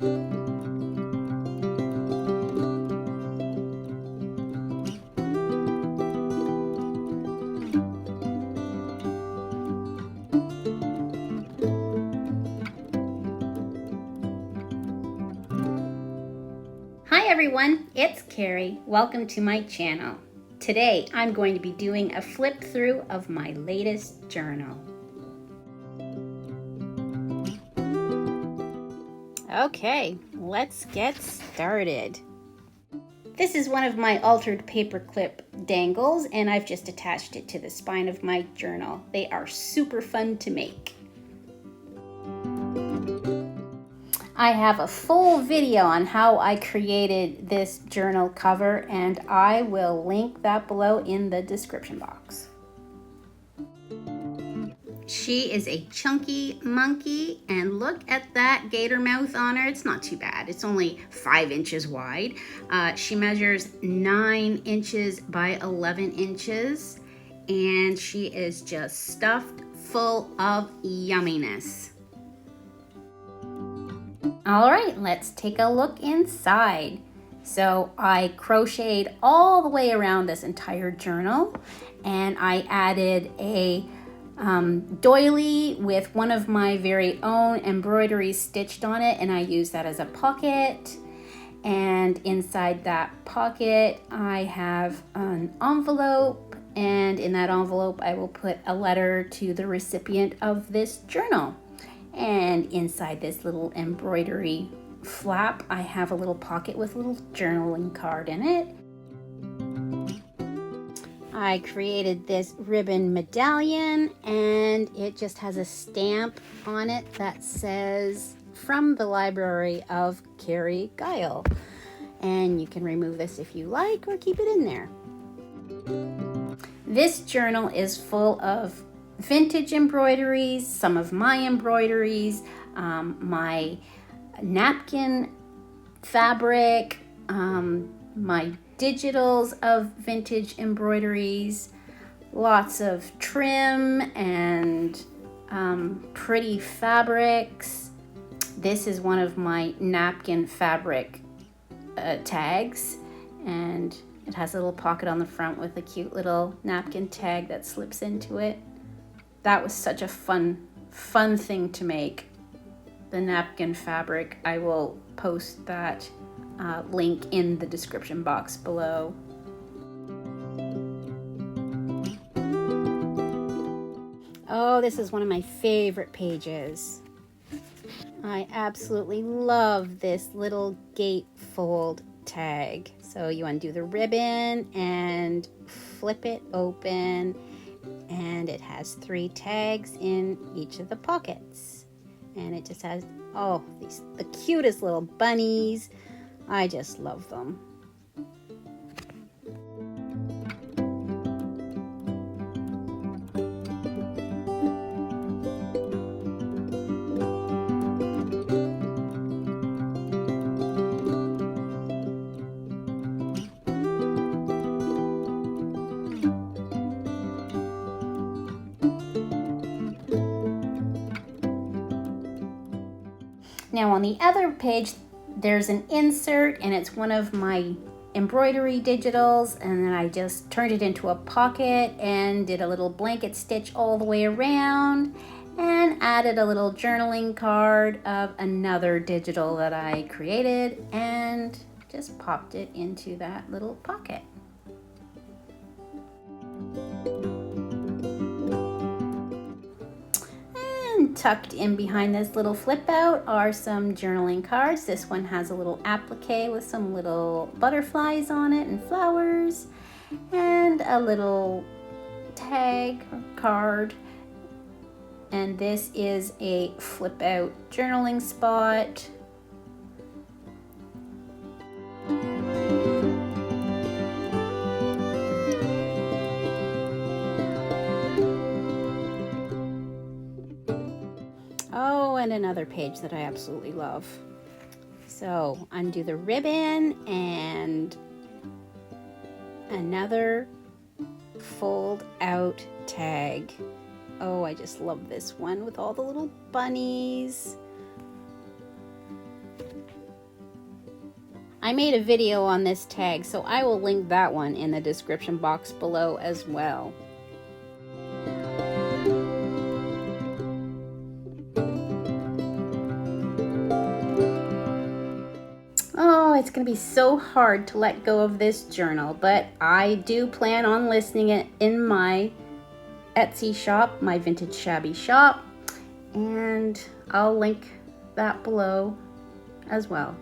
Hi everyone, it's Carrie. Welcome to my channel. Today I'm going to be doing a flip through of my latest journal. Okay, let's get started. This is one of my altered paperclip dangles and I've just attached it to the spine of my journal. They are super fun to make. I have a full video on how I created this journal cover and I will link that below in the description box. She is a chunky monkey and look at that gator mouth on her. It's not too bad. It's only 5 inches wide. She measures 9 inches by 11 inches and she is just stuffed full of yumminess. All right, let's take a look inside. So I crocheted all the way around this entire journal and I added a doily with one of my very own embroideries stitched on it, and I used that as a pocket. And inside that pocket I have an envelope, and in that envelope I will put a letter to the recipient of this journal. And inside this little embroidery flap, I have a little pocket with a little journaling card in it. I created this ribbon medallion and it just has a stamp on it that says, "From the Library of Carrie Guile." And you can remove this if you like or keep it in there. This journal is full of vintage embroideries, some of my embroideries, my napkin fabric, my digitals of vintage embroideries, lots of trim and pretty fabrics. This is one of my napkin fabric tags, and it has a little pocket on the front with a cute little napkin tag that slips into it. That was such a fun thing to make, the napkin fabric. I will post that link in the description box below. Oh, this is one of my favorite pages. I absolutely love this little gatefold tag. So you undo the ribbon and flip it open, and it has 3 tags in each of the pockets. And it just has, oh, the cutest little bunnies. I just love them. Now on the other page, there's an insert and it's one of my embroidery digitals, and then I just turned it into a pocket and did a little blanket stitch all the way around and added a little journaling card of another digital that I created and just popped it into that little pocket. Tucked in behind this little flip out are some journaling cards. This one has a little applique with some little butterflies on it and flowers, and a little tag card. And this is a flip out journaling spot. Oh, and another page that I absolutely love. So undo the ribbon and another fold out tag. Oh, I just love this one with all the little bunnies. I made a video on this tag, so I will link that one in the description box below as well. Oh, it's going to be so hard to let go of this journal, but I do plan on listing it in my Etsy shop, my Vintage Shabby shop, and I'll link that below as well.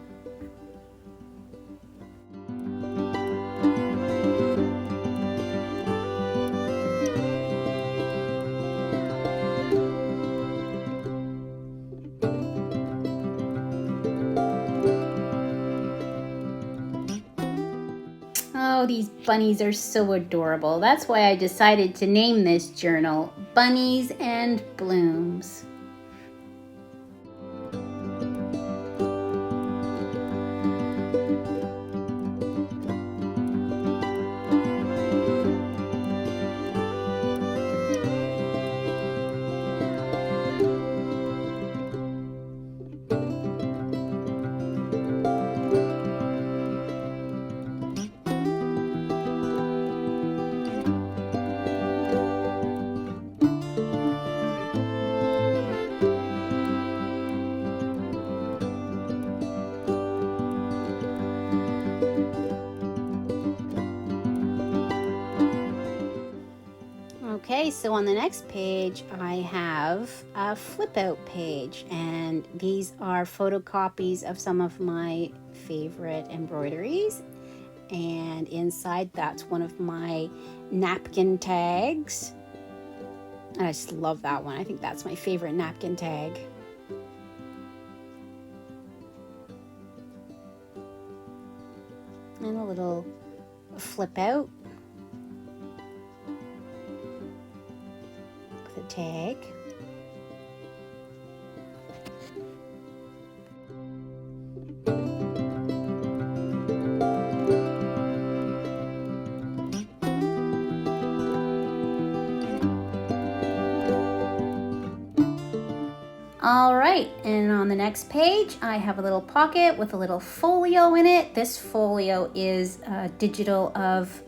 Oh, these bunnies are so adorable. That's why I decided to name this journal Bunnies and Blooms. Okay, so on the next page, I have a flip out page, and these are photocopies of some of my favorite embroideries. And inside, that's one of my napkin tags. I just love that one. I think that's my favorite napkin tag. And a little flip out. Tag. All right, and on the next page, I have a little pocket with a little folio in it. This folio is digital of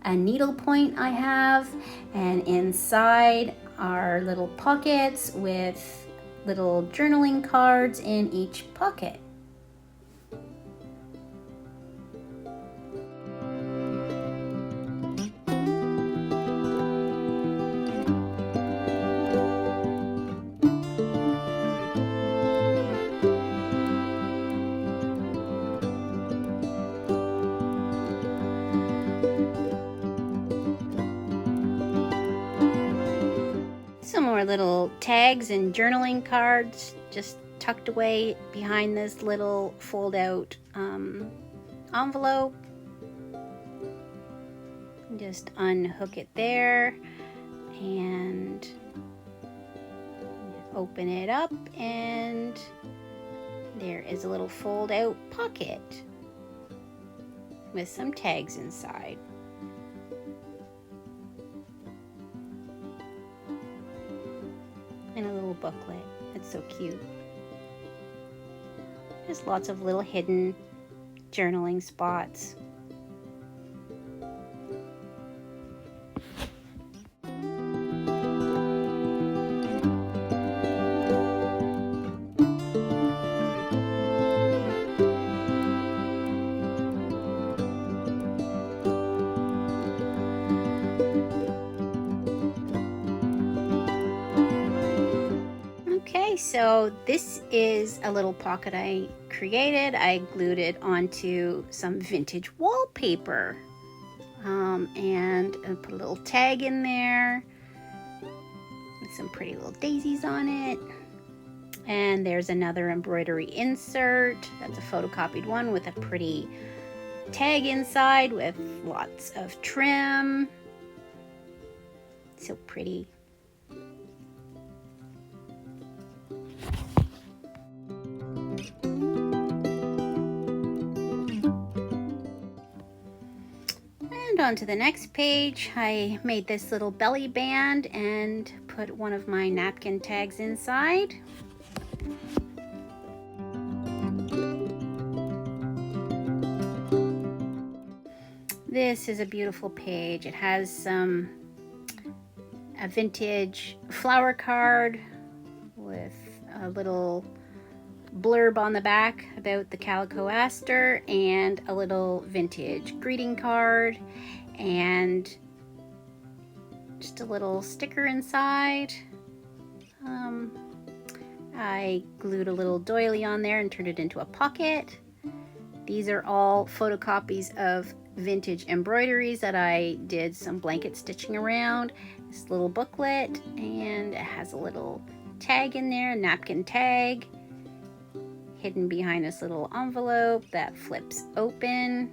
a needle point I have, and inside are little pockets with little journaling cards in each pocket. Some more little tags and journaling cards just tucked away behind this little fold out envelope. Just unhook it there and open it up, and there is a little fold out pocket with some tags inside. And a little booklet. It's so cute. There's lots of little hidden journaling spots. Okay, so this is a little pocket I created. I glued it onto some vintage wallpaper, and I put a little tag in there with some pretty little daisies on it. And there's another embroidery insert. That's a photocopied one with a pretty tag inside with lots of trim. So pretty. And on to the next page, I made this little belly band and put one of my napkin tags inside. This is a beautiful page. It has a vintage flower card with a little blurb on the back about the calico aster and a little vintage greeting card and just a little sticker inside. I glued a little doily on there and turned it into a pocket. These are all photocopies of vintage embroideries that I did some blanket stitching around. This little booklet, and it has a little tag in there, a napkin tag, hidden behind this little envelope that flips open.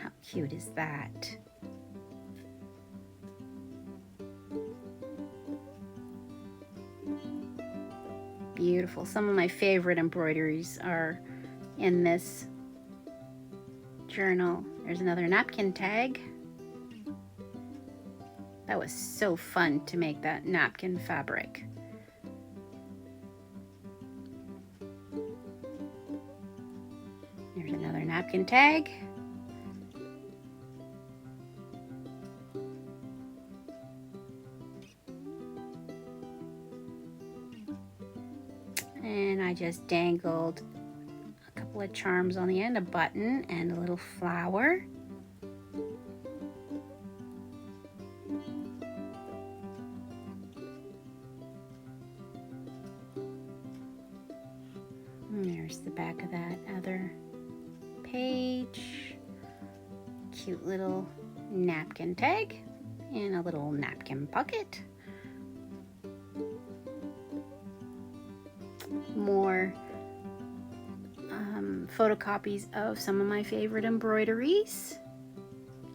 How cute is that? Beautiful. Some of my favorite embroideries are in this journal. There's another napkin tag. That was so fun to make that napkin fabric. There's another napkin tag. And I just dangled a couple of charms on the end, a button and a little flower. And there's the back of that other page. Cute little napkin tag and a little napkin pocket. More photocopies of some of my favorite embroideries.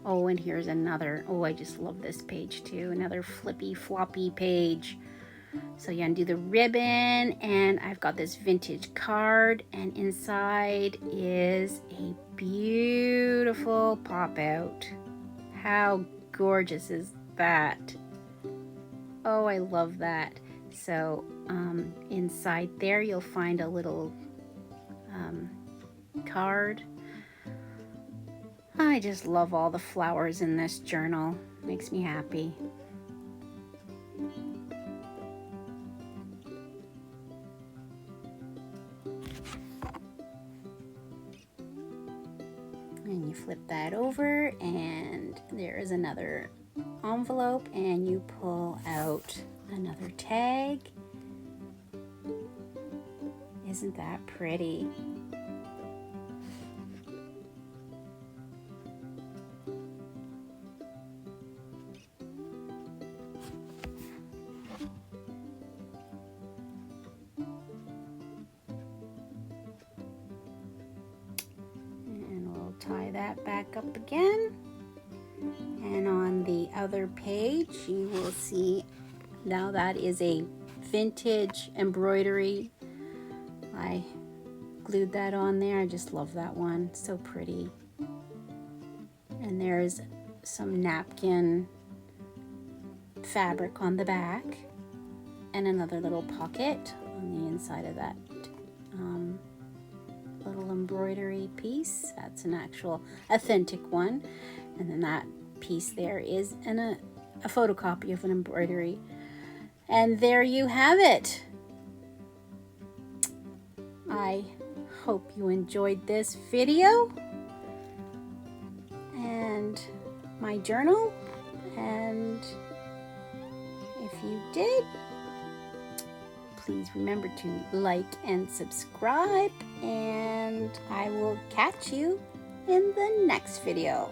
Oh, and here's another. Oh, I just love this page too. Another flippy floppy page. So you undo the ribbon, and I've got this vintage card, and inside is a beautiful pop out. How gorgeous is that? Oh, I love that. So inside there you'll find a little card. I just love all the flowers in this journal. Makes me happy. And you flip that over, and there is another envelope, and you pull out another tag. Isn't that pretty? And we'll tie that back up again. And on the other page, you will see, now that is a vintage embroidery. I glued that on there. I just love that one. So pretty. And there's some napkin fabric on the back and another little pocket on the inside of that little embroidery piece. That's an actual authentic one. And then that piece there is a photocopy of an embroidery. And there you have it. I hope you enjoyed this video and my journal, and if you did, please remember to like and subscribe, and I will catch you in the next video.